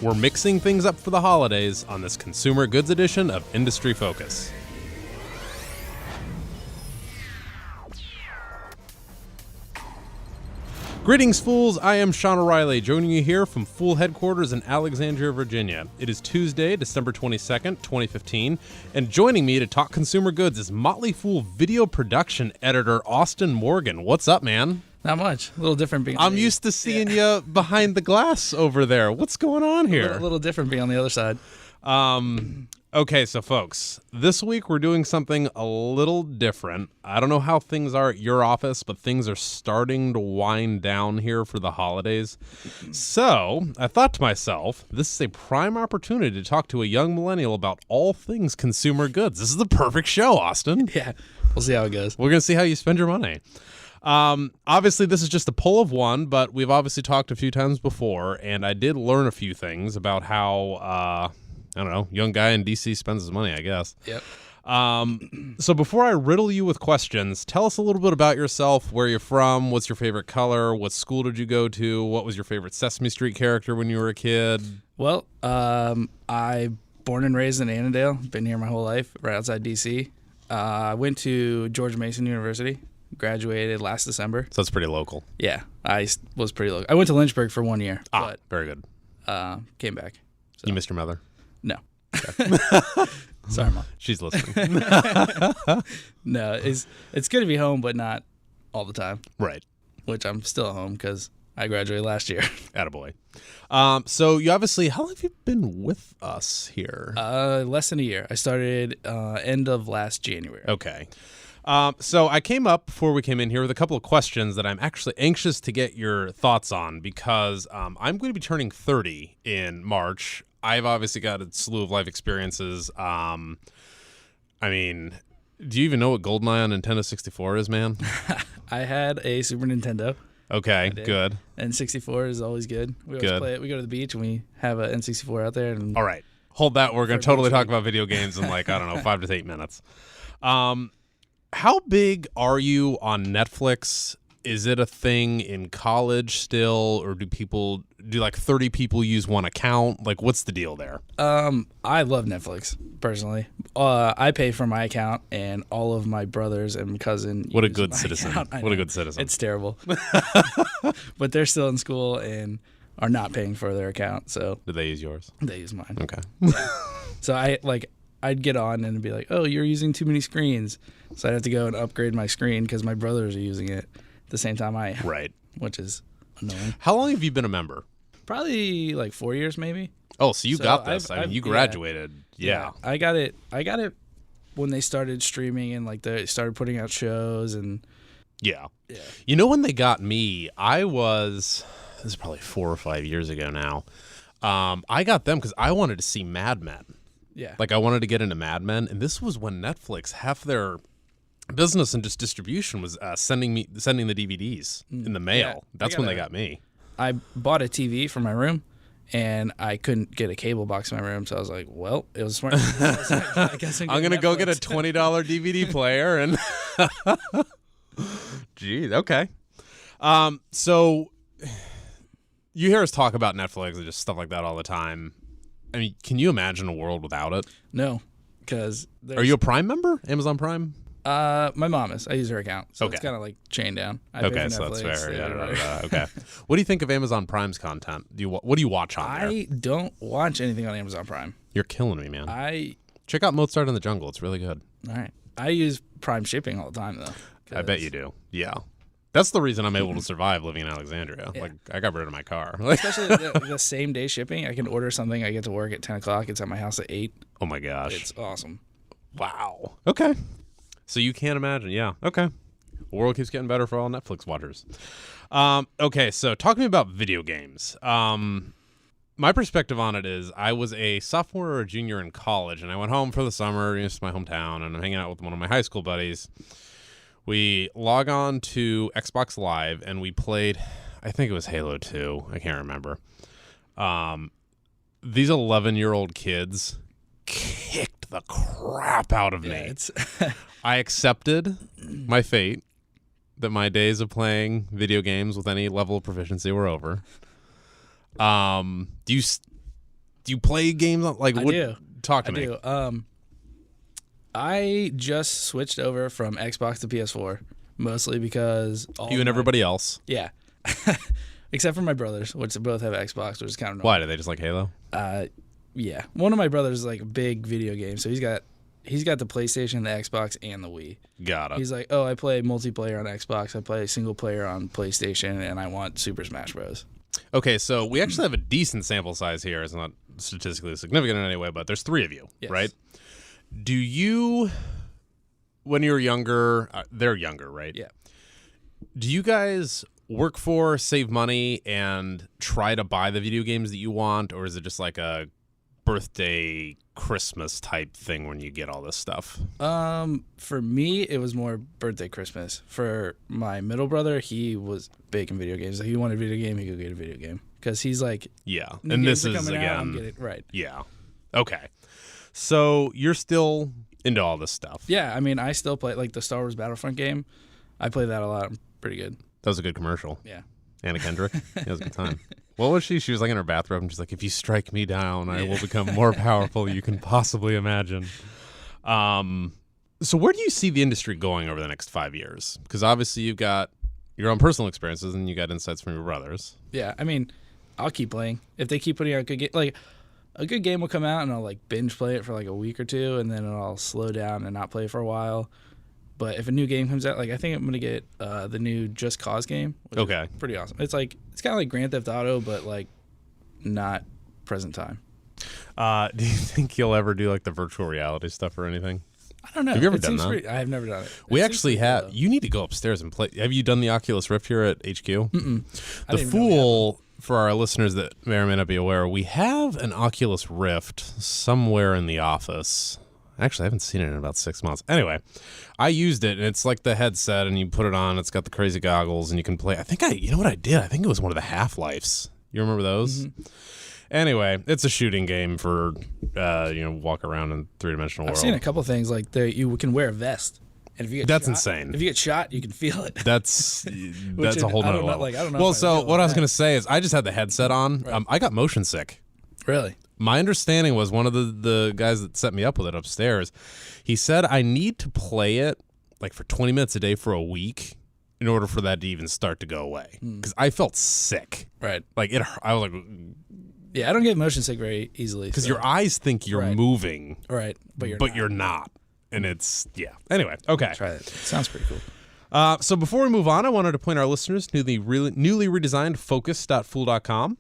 We're mixing things up for the holidays on this consumer goods edition of Industry Focus. Greetings, fools. I am Sean O'Reilly, joining you here from Fool headquarters in Alexandria, Virginia. It is Tuesday, December 22nd, 2015, and joining me to talk consumer goods is Motley Fool video production editor Austin Morgan. What's up, man? Not much. A little different being I'm used to seeing you behind the glass over there. What's going on here? A little different being on the other side. Okay, so folks, this week we're doing something a little different. I don't know how things are at your office, but things are starting to wind down here for the holidays. So I thought to myself, this is a prime opportunity to talk to a young millennial about all things consumer goods. This is the perfect show, Austin. Yeah, we'll see how it goes. We're going to see how you spend your money. Obviously, this is just a poll of one, but we've obviously talked a few times before, and I did learn a few things about how... I don't know, young guy in D.C. spends his money, I guess. Yep. So before I riddle you with questions, tell us a little bit about yourself, where you're from, what's your favorite color, what school did you go to, what was your favorite Sesame Street character when you were a kid? Well, I born and raised in Annandale, been here my whole life, right outside D.C. I went to George Mason University, graduated last December. So that's pretty local. Yeah, I was pretty local. I went to Lynchburg for 1 year. But, very good. Came back. So. You missed your mother? No. Okay. Sorry, Mom. She's listening. No, it's good to be home, but not all the time. Right. Which I'm still at home because I graduated last year. Attaboy. So you obviously, how long have you been with us here? Less than a year. I started end of last January. Okay. So I came up before we came in here with a couple of questions that I'm actually anxious to get your thoughts on because I'm going to be turning 30 in March. I've obviously got a slew of life experiences. I mean, do you even know what GoldenEye on Nintendo 64 is, man? I had a Super Nintendo. Okay, good. N64 is always good. We always play it. We go to the beach and we have an N64 out there. And all right. Hold that. We're going to totally talk about video games in 5 to 8 minutes. How big are you on Netflix? Is it a thing in college still, or do 30 people use one account? What's the deal there? I love Netflix personally. I pay for my account, and all of my brothers and cousin. What a good citizen! What a good citizen! It's terrible, but they're still in school and are not paying for their account. So do they use yours? They use mine. Okay. Yeah. So I'd get on and be like, "Oh, you're using too many screens," so I'd have to go and upgrade my screen because my brothers are using it the same time I am. Right. Which is annoying. How long have you been a member? Probably 4 years maybe. Oh, so you got this. You graduated. Yeah. I got it when they started streaming and they started putting out shows and Yeah. You know when they got me, this is probably 4 or 5 years ago now. I got them because I wanted to see Mad Men. Yeah. I wanted to get into Mad Men, and this was when Netflix, half their business and just distribution was sending the DVDs in the mail. Yeah, That's when they got me. I bought a TV for my room, and I couldn't get a cable box in my room, so I was like, well, it was smart. I guess I'm going to go get a $20 DVD player. And Geez, okay. So you hear us talk about Netflix and just stuff like that all the time. I mean, can you imagine a world without it? No, because Are you a Prime member? Amazon Prime? My mom is. I use her account, so okay. It's kind of chained down. Okay, so that's fair. Yeah, okay. What do you think of Amazon Prime's content? What do you watch on there? I don't watch anything on Amazon Prime. You're killing me, man. I check out Mozart in the Jungle. It's really good. All right. I use Prime shipping all the time though. I bet you do. Yeah. That's the reason I'm able to survive living in Alexandria. Yeah. I got rid of my car. Especially the same day shipping. I can order something. I get to work at 10 o'clock. It's at my house at 8. Oh my gosh. It's awesome. Wow. Okay. So you can't imagine. Yeah. Okay. The world keeps getting better for all Netflix watchers. Okay. So talk to me about video games. My perspective on it is I was a sophomore or a junior in college, and I went home for the summer. It's my hometown, and I'm hanging out with one of my high school buddies. We log on to Xbox Live, and we played, I think it was Halo 2. I can't remember. These 11-year-old kids kicked the crap out of me. I accepted my fate that my days of playing video games with any level of proficiency were over. Do Do you play games like I what? do. Talk to I me. do. I just switched over from Xbox to PS4 mostly because You and everybody else. Yeah. Except for my brothers, which both have Xbox, which is kind of Why do they just like Halo? yeah. One of my brothers is like a big video game, so he's got the PlayStation, the Xbox, and the Wii. Got it. He's like, oh, I play multiplayer on Xbox, I play single player on PlayStation, and I want Super Smash Bros. Okay, so we actually have a decent sample size here. It's not statistically significant in any way, but there's 3 of you, Yes. right? Do you, when you were younger, they're younger, right? Yeah. Do you guys work for, save money, and try to buy the video games that you want, or is it just like a birthday, Christmas type thing when you get all this stuff? For me, it was more birthday, Christmas. For my middle brother, he was big in video games. Like, he wanted a video game, he could get a video game. Because he's like, Yeah, new and games this are is coming out, I'm again, getting, right. yeah. Okay, so you're still into all this stuff. Yeah, I mean, I still play, like, the Star Wars Battlefront game. I play that a lot. I'm pretty good. That was a good commercial. Yeah. Anna Kendrick. It was a good time. What was she? She was like in her bathrobe and she's like, if you strike me down, I will become more powerful you can possibly imagine. So where do you see the industry going over the next 5 years? Because obviously you've got your own personal experiences and you got insights from your brothers. Yeah, I mean, I'll keep playing. If they keep putting out good game, like, a good game will come out and I'll, like, binge play it for, like, a week or two, and then I'll slow down and not play for a while. But if a new game comes out, like, I think I'm going to get the new Just Cause game. Which Okay. is pretty awesome. It's kind of like Grand Theft Auto, but, like, not present time. Do you think you'll ever do like the virtual reality stuff or anything? I don't know. Have you ever It done seems that? I have never done it. We It actually seems pretty have. cool, You need to go upstairs and play. Have you done the Oculus Rift here at HQ? Mm-mm. The I didn't even know we had Fool, for our listeners that may or may not be aware, we have an Oculus Rift somewhere in the office. Actually, I haven't seen it in about 6 months. Anyway, I used it, and it's like the headset, and you put it on. It's got the crazy goggles, and you can play. You know what I did? I think it was one of the Half-Lives. You remember those? Mm-hmm. Anyway, it's a shooting game for, walk around in three-dimensional world. I've seen a couple things like you can wear a vest, and if you get That's shot, insane. If you get shot, you can feel it. That's a whole I nother don't know, level. like, I don't know Well, if I so feel what I was that. going to say is I just had the headset on. Right. I got motion sick. Really? My understanding was one of the guys that set me up with it upstairs, he said I need to play it like for 20 minutes a day for a week in order for that to even start to go away. Because I felt sick. Right. Like I was like, Yeah, I don't get motion sick very easily. because so- your eyes think you're Right. moving, right, but you're not. And it's, yeah. Anyway, okay. Try that. Sounds pretty cool. So before we move on, I wanted to point our listeners to the newly redesigned focus.fool.com.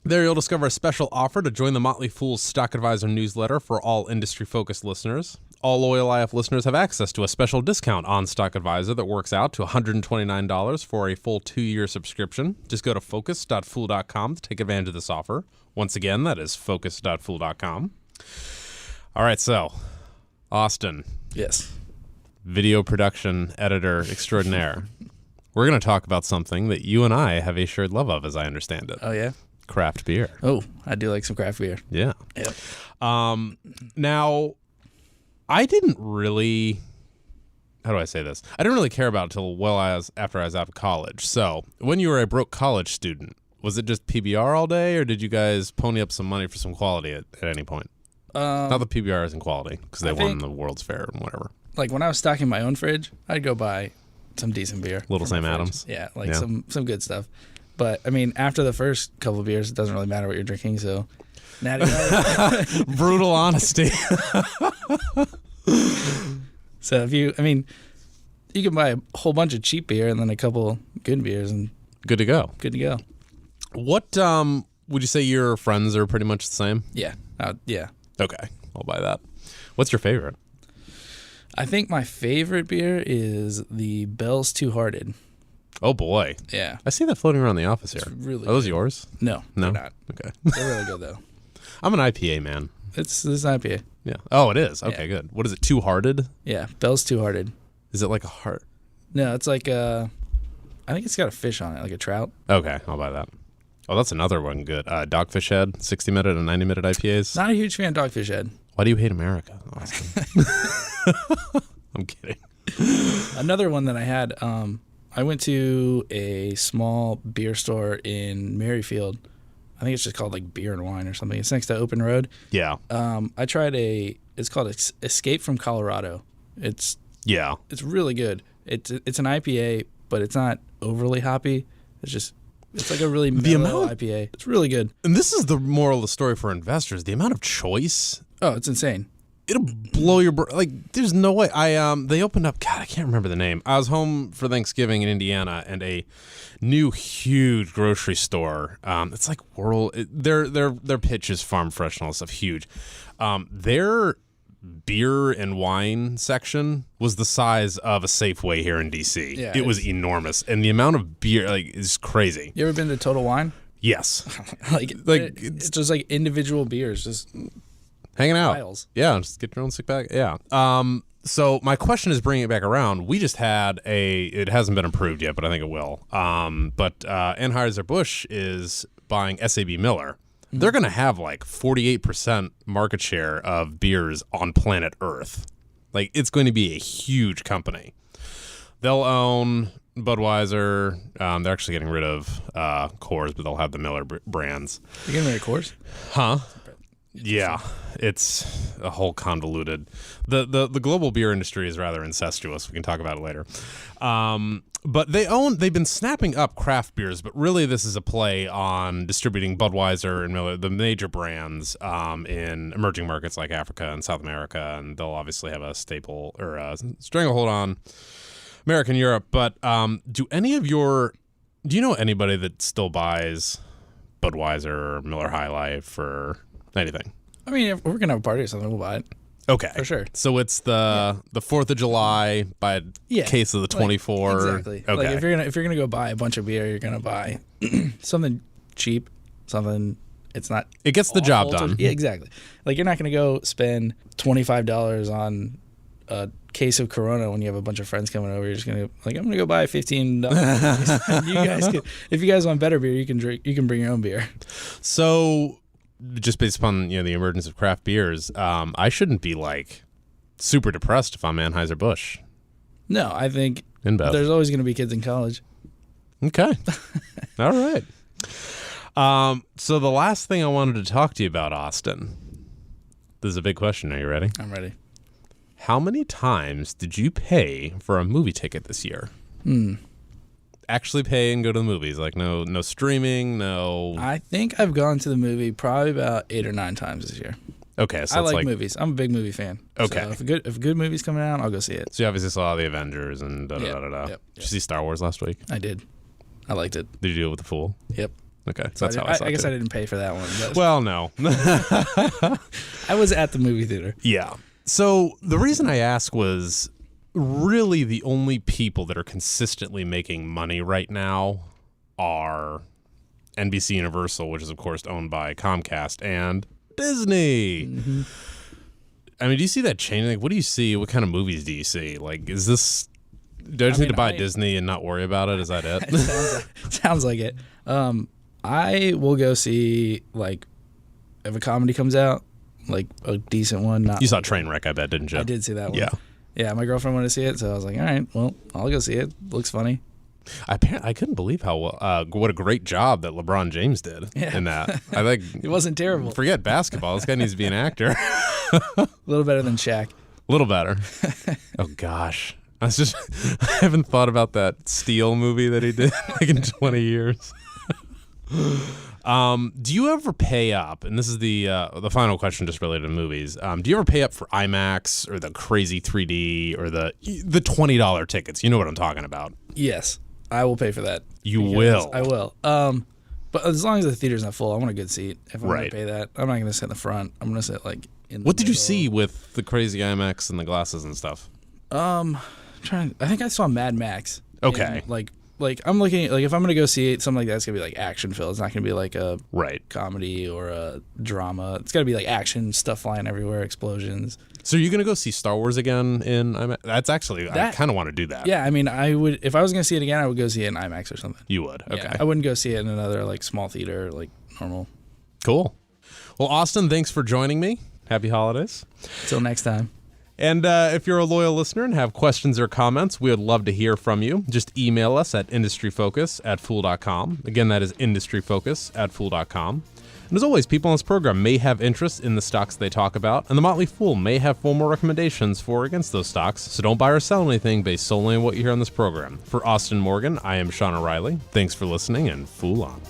There you'll discover a special offer to join the Motley Fool's Stock Advisor newsletter for all industry-focused listeners. All loyal IF listeners have access to a special discount on Stock Advisor that works out to $129 for a full 2-year subscription. Just go to focus.fool.com to take advantage of this offer. Once again, that is focus.fool.com. All right, so Austin, Yes. video production editor extraordinaire. We're going to talk about something that you and I have a shared love of, as I understand it. Oh yeah. Craft beer. Oh, I do like some craft beer. Yeah. Yep. Now, I didn't really. How do I say this? I didn't really care about it until after I was out of college. So, when you were a broke college student, was it just PBR all day, or did you guys pony up some money for some quality at any point? Not the PBR isn't quality because they won the World's Fair and whatever. Like when I was stocking my own fridge, I'd go buy some decent beer. Little from Sam my fridge. Adams? Yeah, like Yeah. some good stuff. But I mean, after the first couple of beers, it doesn't really matter what you're drinking. So, Natty Light. Brutal honesty. So you can buy a whole bunch of cheap beer and then a couple good beers and Good to go. good to go. What would you say your friends are pretty much the same? Yeah, yeah. Okay, I'll buy that. What's your favorite? I think my favorite beer is the Bell's Two Hearted. Oh boy, Yeah, I see that floating around the office here. really. Are those yours? No, No? they're not. Okay. They're really good though. I'm an IPA man. This is IPA. Yeah. Oh, it is. Okay, Yeah. good. What is it? Two Hearted? Yeah, Bell's Two Hearted. Is it like a heart? No, it's like I think it's got a fish on it, like a trout. Okay, I'll buy that. Oh, that's another one good. Dogfish Head, 60-minute and 90-minute IPAs. Not a huge fan of Dogfish Head. Why do you hate America, Austin? I'm kidding. Another one that I had, I went to a small beer store in Maryfield. I think it's just called like Beer and Wine or something. It's next to Open Road. Yeah. I tried it's called Escape from Colorado. It's really good. It's an IPA, but it's not overly hoppy. It's like a really mellow IPA. It's really good. And this is the moral of the story for investors. The amount of choice. Oh, it's insane. It'll blow your like. There's no way. They opened up. God, I can't remember the name. I was home for Thanksgiving in Indiana, and a new huge grocery store. It's like their pitch is farm fresh and all this stuff. Huge. Their beer and wine section was the size of a Safeway here in DC. Yeah, it was enormous, and the amount of beer is crazy. You ever been to Total Wine? Yes. It's just like individual beers, just hanging out. piles. Yeah, just get your own sick bag. Yeah. So my question is bringing it back around. We just had it hasn't been approved yet, but I think it will. But Anheuser-Busch is buying SAB Miller. They're going to have like 48% market share of beers on planet Earth. Like, it's going to be a huge company. They'll own Budweiser. They're actually getting rid of Coors, but they'll have the Miller brands. You getting rid of Coors? Huh? Yeah, it's a whole convoluted. The global beer industry is rather incestuous. We can talk about it later. But they've been snapping up craft beers, but really this is a play on distributing Budweiser and Miller, the major brands, in emerging markets like Africa and South America, and they'll obviously have a staple or a stranglehold on America and Europe. But do you know anybody that still buys Budweiser or Miller High Life or anything? I mean, if we're gonna have a party or something, we'll buy it. Okay, for sure. So it's the 4th of July by a case of the 24. Exactly. Okay. Like if you're gonna go buy a bunch of beer, you're gonna buy something cheap, something it's not. It gets the job done. Yeah, exactly. Like, you're not gonna go spend $25 on a case of Corona when you have a bunch of friends coming over. You're just gonna I'm gonna go buy $15. You guys if you guys want better beer, you can bring your own beer. So, just based upon the emergence of craft beers, I shouldn't be like super depressed if I'm Anheuser-Busch. No, I think InBev. There's always going to be kids in college. Okay. All right. So the last thing I wanted to talk to you about, Austin. This is a big question. Are you ready? I'm ready. How many times did you pay for a movie ticket this year? Actually pay and go to the movies, like no streaming, no. I think I've gone to the movie probably about 8 or 9 times this year. Okay, so I like movies. I'm a big movie fan. Okay, so if a good movie's coming out, I'll go see it. So you obviously saw the Avengers and da da da da. Did you see Star Wars last week? I did. I liked it. Did you do it with the Fool? Yep. Okay, so that's how I saw it. I guess I didn't pay for that one. But well, no. I was at the movie theater. Yeah. So the reason I asked was, really the only people that are consistently making money right now are NBC Universal, which is of course owned by Comcast, and Disney. Mm-hmm. I mean, do you see that changing? Like, what do you see? What kind of movies do you see? Like, is this? Do I just need to buy Disney and not worry about it? Is that it? Sounds like it. I will go see, like, if a comedy comes out, like a decent one. You saw Trainwreck, I bet, didn't you? I did see that one. Yeah. Yeah, my girlfriend wanted to see it, so I was like, all right, well, I'll go see it. Looks funny. I couldn't believe how what a great job that LeBron James did in that. I think it wasn't terrible. Forget basketball. This guy needs to be an actor. A little better than Shaq. A little better. Oh gosh, I haven't thought about that Steel movie that he did like in 20 years. Do you ever pay up? And this is the final question, just related to movies. Do you ever pay up for IMAX or the crazy 3D or the $20 tickets? You know what I'm talking about. Yes, I will pay for that. You will. I will. But as long as the theater's not full, I want a good seat. If I'm gonna pay that, I'm not gonna sit in the front. I'm gonna sit like in the What did you middle. see with the crazy IMAX and the glasses and stuff? I think I saw Mad Max. Okay. And, like I'm looking like if I'm gonna go see it, something like that's gonna be like action filled. It's not gonna be like a comedy or a drama. It's gotta be like action, stuff flying everywhere, explosions. So are you gonna go see Star Wars again in IMAX? That's actually I kind of want to do that. Yeah, I mean, I would if I was gonna see it again, I would go see it in IMAX or something. You would, okay. Yeah, I wouldn't go see it in another like small theater, like normal. Cool. Well, Austin, thanks for joining me. Happy holidays. Until next time. And if you're a loyal listener and have questions or comments, we would love to hear from you. Just email us at industryfocus@fool.com. Again, that is industryfocus@fool.com. And as always, people on this program may have interest in the stocks they talk about, and the Motley Fool may have formal recommendations for or against those stocks, so don't buy or sell anything based solely on what you hear on this program. For Austin Morgan, I am Sean O'Reilly. Thanks for listening, and Fool on.